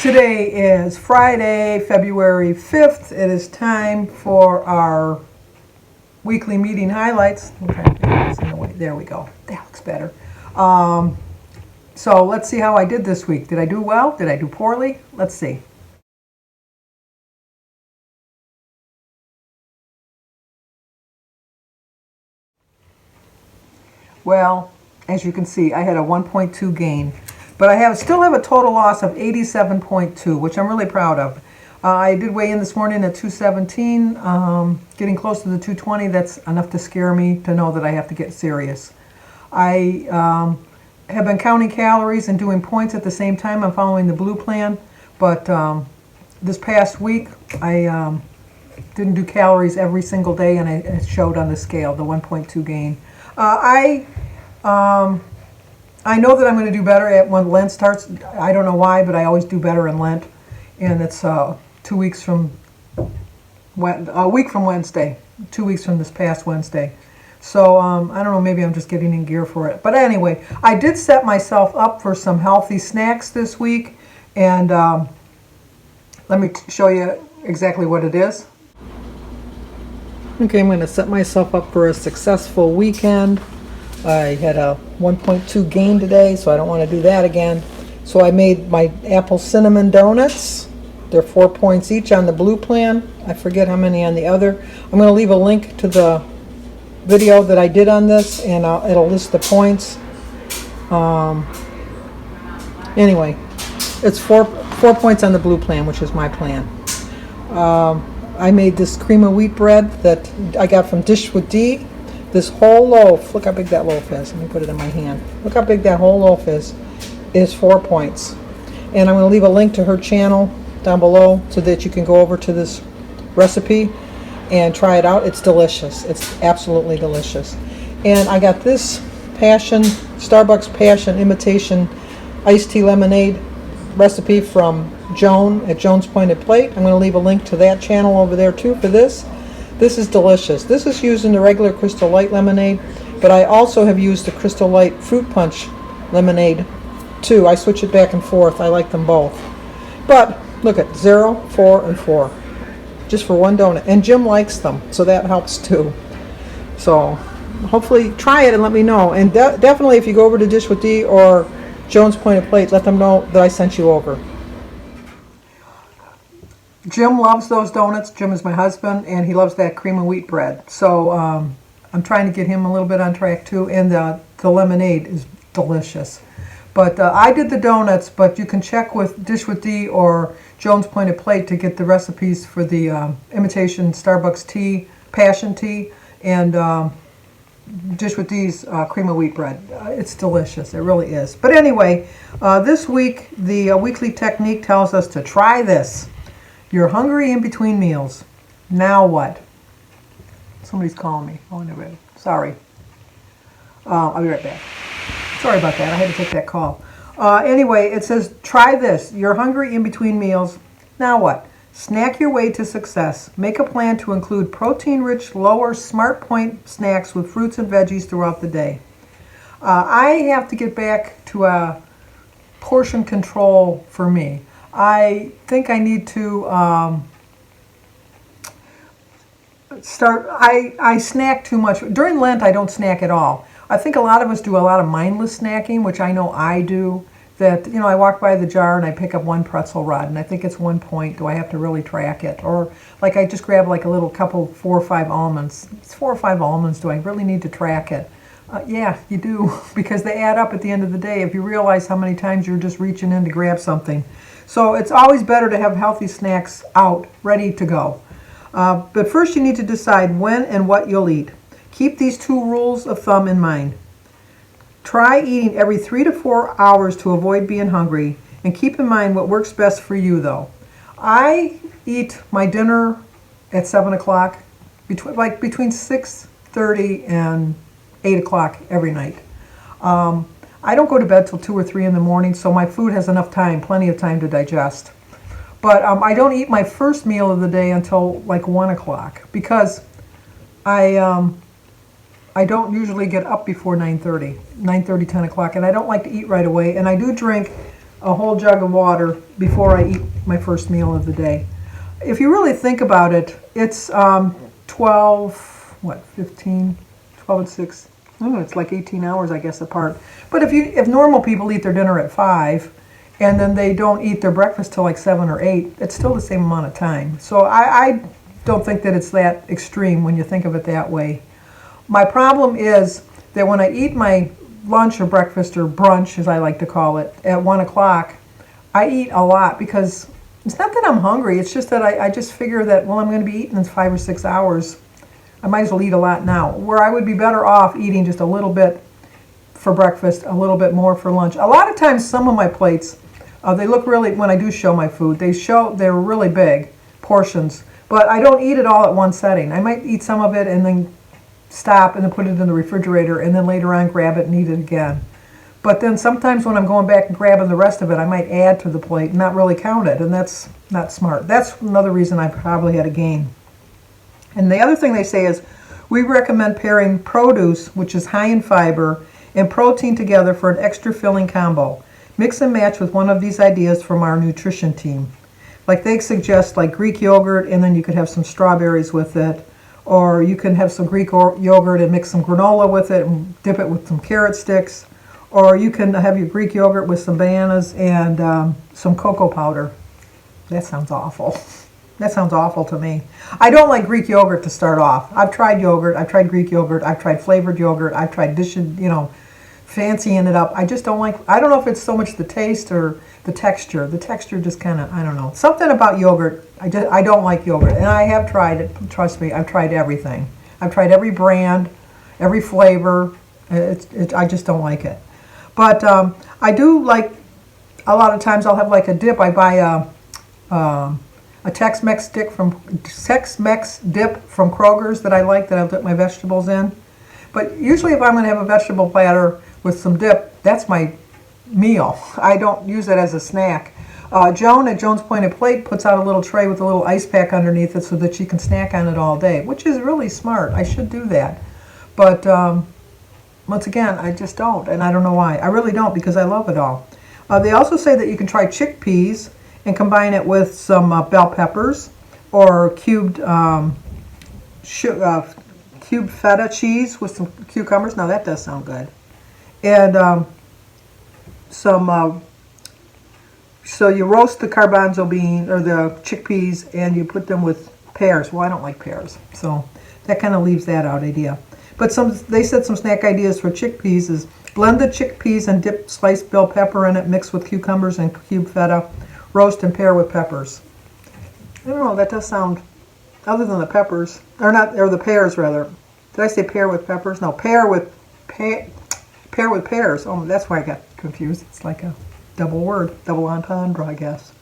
Today is Friday, February 5th. It is time for our weekly meeting highlights. There we go. That looks better. So let's see how I did this week. Did I do well? Did I do poorly? Let's see. Well, as you can see, I had a 1.2 gain. But I still have a total loss of 87.2, which I'm really proud of. I did weigh in this morning at 217, getting close to the 220. That's enough to scare me to know that I have to get serious. I have been counting calories and doing points at the same time. I'm following the blue plan, but this past week I didn't do calories every single day, and it showed on the scale, the 1.2 gain. I know that I'm going to do better when Lent starts. I don't know why, but I always do better in Lent. And it's 2 weeks from, a week from Wednesday, 2 weeks from this past Wednesday. So I don't know, maybe I'm just getting in gear for it. But anyway, I did set myself up for some healthy snacks this week. And let me show you exactly what it is. Okay, I'm going to set myself up for a successful weekend. I had a 1.2 gain today, so I don't want to do that again. So I made my apple cinnamon donuts. They're 4 points each on the blue plan. I forget how many on the other. I'm going to leave a link to the video that I did on this, and it'll list the points. Anyway, it's four points on the blue plan, which is my plan. I made this cream of wheat bread that I got from Dish with D. This whole loaf, look how big that loaf is. Let me put it in my hand. Look how big that whole loaf is 4 points. And I'm going to leave a link to her channel down below so that you can go over to this recipe and try it out. It's delicious. It's absolutely delicious. And I got this Starbucks Passion imitation iced tea lemonade recipe from Joan at Joan's Pointed Plate. I'm going to leave a link to that channel over there too for this. This is delicious. This is using the regular Crystal Light lemonade, but I also have used the Crystal Light Fruit Punch lemonade too. I switch it back and forth. I like them both. But look at 0, 4, and 4. Just for one donut. And Jim likes them, so that helps too. So hopefully try it and let me know. And definitely if you go over to Dish with D or Joan's Pointed Plate, let them know that I sent you over. Jim loves those donuts. Jim is my husband, and he loves that cream of wheat bread. So I'm trying to get him a little bit on track too. And the lemonade is delicious. But I did the donuts, but you can check with Dish with D or Joan's Pointed Plate to get the recipes for the imitation Starbucks tea, passion tea, and Dish with D's cream of wheat bread. It's delicious. It really is. But anyway, this week, the weekly technique tells us to try this. You're hungry in between meals. Now what? Somebody's calling me. Oh, no, sorry. I'll be right back. Sorry about that. I had to take that call. Anyway, it says, try this. You're hungry in between meals. Now what? Snack your way to success. Make a plan to include protein-rich, lower Smart Point snacks with fruits and veggies throughout the day. I have to get back to a portion control for me. I think I need to I snack too much. During Lent, I don't snack at all. I think a lot of us do a lot of mindless snacking, which I know I do. That, you know, I walk by the jar and I pick up one pretzel rod, and I think it's 1 point. Do I have to really track it? Or like I just grab like a little couple, 4 or 5 almonds. It's 4 or 5 almonds. Do I really need to track it? Yeah, you do, because they add up at the end of the day if you realize how many times you're just reaching in to grab something. So it's always better to have healthy snacks out, ready to go. But first you need to decide when and what you'll eat. Keep these 2 rules of thumb in mind. Try eating every 3 to 4 hours to avoid being hungry, and keep in mind what works best for you though. I eat my dinner at 7 o'clock, between 6:30 and 8 o'clock every night. I don't go to bed till 2 or 3 in the morning, so my food has enough time, plenty of time to digest. But I don't eat my first meal of the day until like 1 o'clock, because I don't usually get up before 9:30, 10 o'clock, and I don't like to eat right away. And I do drink a whole jug of water before I eat my first meal of the day. If you really think about it, it's 15, 12 and 6, it's like 18 hours, I guess, apart. But if normal people eat their dinner at 5, and then they don't eat their breakfast till like 7 or 8, it's still the same amount of time. So I don't think that it's that extreme when you think of it that way. My problem is that when I eat my lunch or breakfast or brunch, as I like to call it, at 1 o'clock, I eat a lot because it's not that I'm hungry. It's just that I just figure that, well, I'm going to be eating in 5 or 6 hours. I might as well eat a lot now, where I would be better off eating just a little bit for breakfast, a little bit more for lunch. A lot of times, some of my plates, they look really, when I do show my food, they're really big portions, but I don't eat it all at one setting. I might eat some of it and then stop and then put it in the refrigerator and then later on grab it and eat it again. But then sometimes when I'm going back and grabbing the rest of it, I might add to the plate and not really count it, and that's not smart. That's another reason I probably had a gain. And the other thing they say is we recommend pairing produce, which is high in fiber, and protein together for an extra filling combo. Mix and match with one of these ideas from our nutrition team. Like they suggest like Greek yogurt, and then you could have some strawberries with it. Or you can have some Greek yogurt and mix some granola with it and dip it with some carrot sticks. Or you can have your Greek yogurt with some bananas and some cocoa powder. That sounds awful. That sounds awful to me. I don't like Greek yogurt to start off. I've tried yogurt. I've tried Greek yogurt. I've tried flavored yogurt. I've tried dishing, fancying it up. I just don't like, I don't know if it's so much the taste or the texture. The texture just kind of, I don't know. Something about yogurt, I don't like yogurt. And I have tried it. Trust me, I've tried everything. I've tried every brand, every flavor. I just don't like it. But I do like, a lot of times I'll have like a dip. I buy a Tex-Mex dip from Kroger's that I like, that I'll dip my vegetables in. But usually if I'm going to have a vegetable platter with some dip, that's my meal. I don't use it as a snack. Joan at Joan's Pointed Plate puts out a little tray with a little ice pack underneath it so that she can snack on it all day, which is really smart. I should do that. But once again, I just don't, and I don't know why. I really don't, because I love it all. They also say that you can try chickpeas and combine it with some bell peppers or cubed feta cheese with some cucumbers. Now that does sound good. And so you roast the garbanzo bean or the chickpeas and you put them with pears. Well, I don't like pears, so that kind of leaves that out idea. But they said some snack ideas for chickpeas is blend the chickpeas and dip sliced bell pepper in it, mix with cucumbers and cubed feta, roast and pair with peppers. I don't know, that does sound, other than the peppers, or the pears rather. Did I say pair with peppers? No, pair with pears. Oh, that's why I got confused. It's like a double word, double entendre, I guess.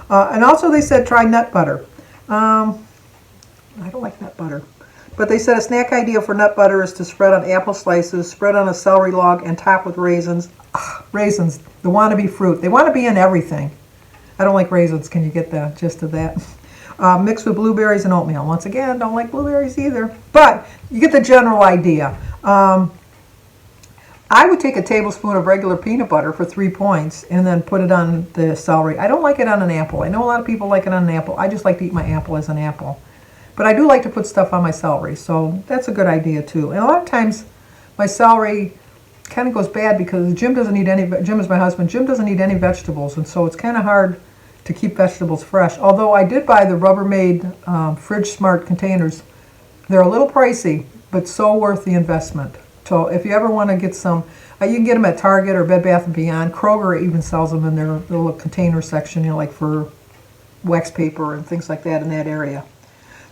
And also they said try nut butter. I don't like nut butter. But they said a snack idea for nut butter is to spread on apple slices, spread on a celery log, and top with raisins. Raisins, the wannabe fruit. They want to be in everything. I don't like raisins. Can you get the gist of that? Mixed with blueberries and oatmeal. Once again, don't like blueberries either. But you get the general idea. I would take a tablespoon of regular peanut butter for 3 points and then put it on the celery. I don't like it on an apple. I know a lot of people like it on an apple. I just like to eat my apple as an apple. But I do like to put stuff on my celery, so that's a good idea too. And a lot of times my celery kind of goes bad because Jim doesn't eat any, Jim is my husband, Jim doesn't eat any vegetables, and so it's kind of hard to keep vegetables fresh. Although I did buy the Rubbermaid Fridge Smart containers. They're a little pricey, but so worth the investment. So if you ever want to get some, you can get them at Target or Bed Bath & Beyond. Kroger even sells them in their little container section, like for wax paper and things like that in that area.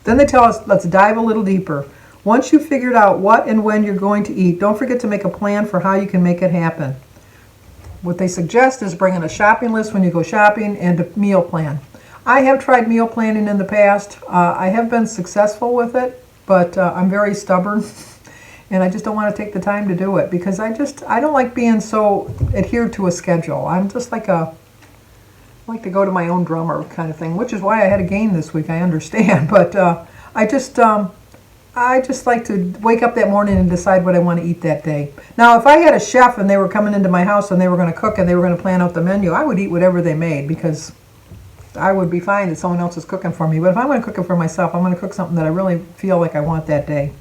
Then they tell us, let's dive a little deeper. Once you've figured out what and when you're going to eat, don't forget to make a plan for how you can make it happen. What they suggest is bringing a shopping list when you go shopping and a meal plan. I have tried meal planning in the past. I have been successful with it, but I'm very stubborn, and I just don't want to take the time to do it because I don't like being so adhered to a schedule. I'm just like I like to go to my own drummer kind of thing, which is why I had a game this week, I understand. But I just, I just like to wake up that morning and decide what I want to eat that day. Now, if I had a chef and they were coming into my house and they were going to cook and they were going to plan out the menu, I would eat whatever they made because I would be fine that someone else is cooking for me. But if I'm going to cook it for myself, I'm going to cook something that I really feel like I want that day.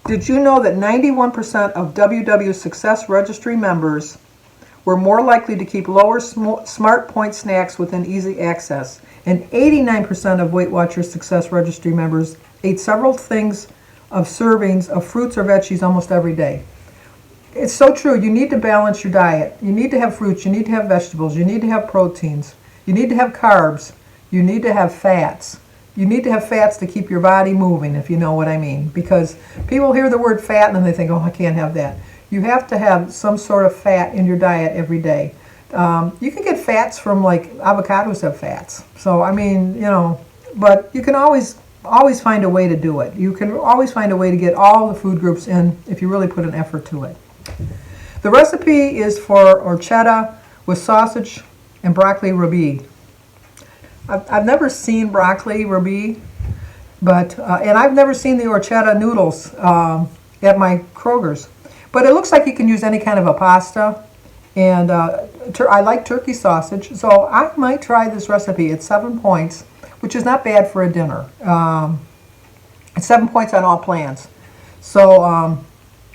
Did you know that 91% of WW Success Registry members were more likely to keep lower Smart Point snacks within easy access? And 89% of Weight Watchers Success Registry members ate several things of servings of fruits or veggies almost every day. It's so true. You need to balance your diet. You need to have fruits. You need to have vegetables. You need to have proteins. You need to have carbs. You need to have fats. You need to have fats to keep your body moving, if you know what I mean. Because people hear the word fat and then they think, oh, I can't have that. You have to have some sort of fat in your diet every day. You can get fats from, like, avocados have fats. So, I mean, you know, but you can always find a way to do it. You can always find a way to get all the food groups in if you really put an effort to it. The recipe is for orchetta with sausage and broccoli rabe. I've never seen broccoli rabe, but and I've never seen the orchetta noodles at my Kroger's. But it looks like you can use any kind of a pasta, and I like turkey sausage, so I might try this recipe. It's 7 points, which is not bad for a dinner. It's 7 points on all plans. So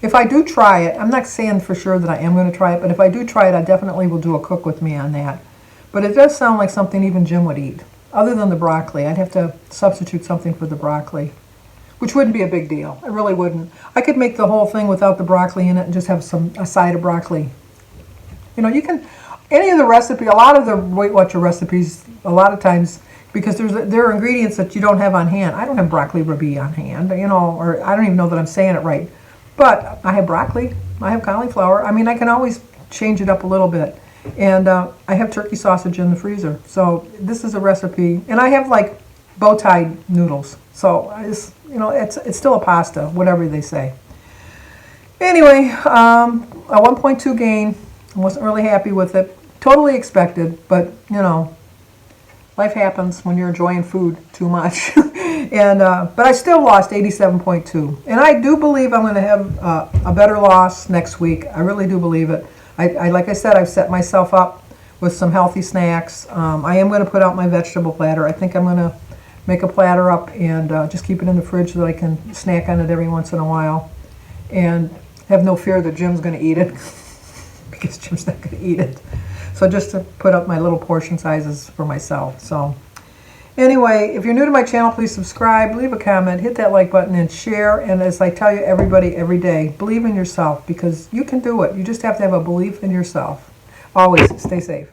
if I do try it, I'm not saying for sure that I am going to try it, but if I do try it, I definitely will do a cook with me on that. But it does sound like something even Jim would eat. Other than the broccoli, I'd have to substitute something for the broccoli, which wouldn't be a big deal. It really wouldn't. I could make the whole thing without the broccoli in it and just have a side of broccoli. You know, you can, any of the recipe, a lot of the Weight Watcher recipes, a lot of times, because there are ingredients that you don't have on hand. I don't have broccoli rabe on hand, you know, or I don't even know that I'm saying it right. But I have broccoli, I have cauliflower. I mean, I can always change it up a little bit. And I have turkey sausage in the freezer. So this is a recipe. And I have, like, bow-tie noodles. So, you know, it's still a pasta, whatever they say. Anyway, a 1.2 gain. I wasn't really happy with it. Totally expected, but, you know, life happens when you're enjoying food too much. And but I still lost 87.2. And I do believe I'm going to have a better loss next week. I really do believe it. I like I said, I've set myself up with some healthy snacks. I am going to put out my vegetable platter. I think I'm going to make a platter up and just keep it in the fridge so that I can snack on it every once in a while. And have no fear that Jim's going to eat it because Jim's not going to eat it. So just to put up my little portion sizes for myself. So anyway, if you're new to my channel, please subscribe, leave a comment, hit that like button, and share. And as I tell you everybody every day, believe in yourself because you can do it. You just have to have a belief in yourself. Always stay safe.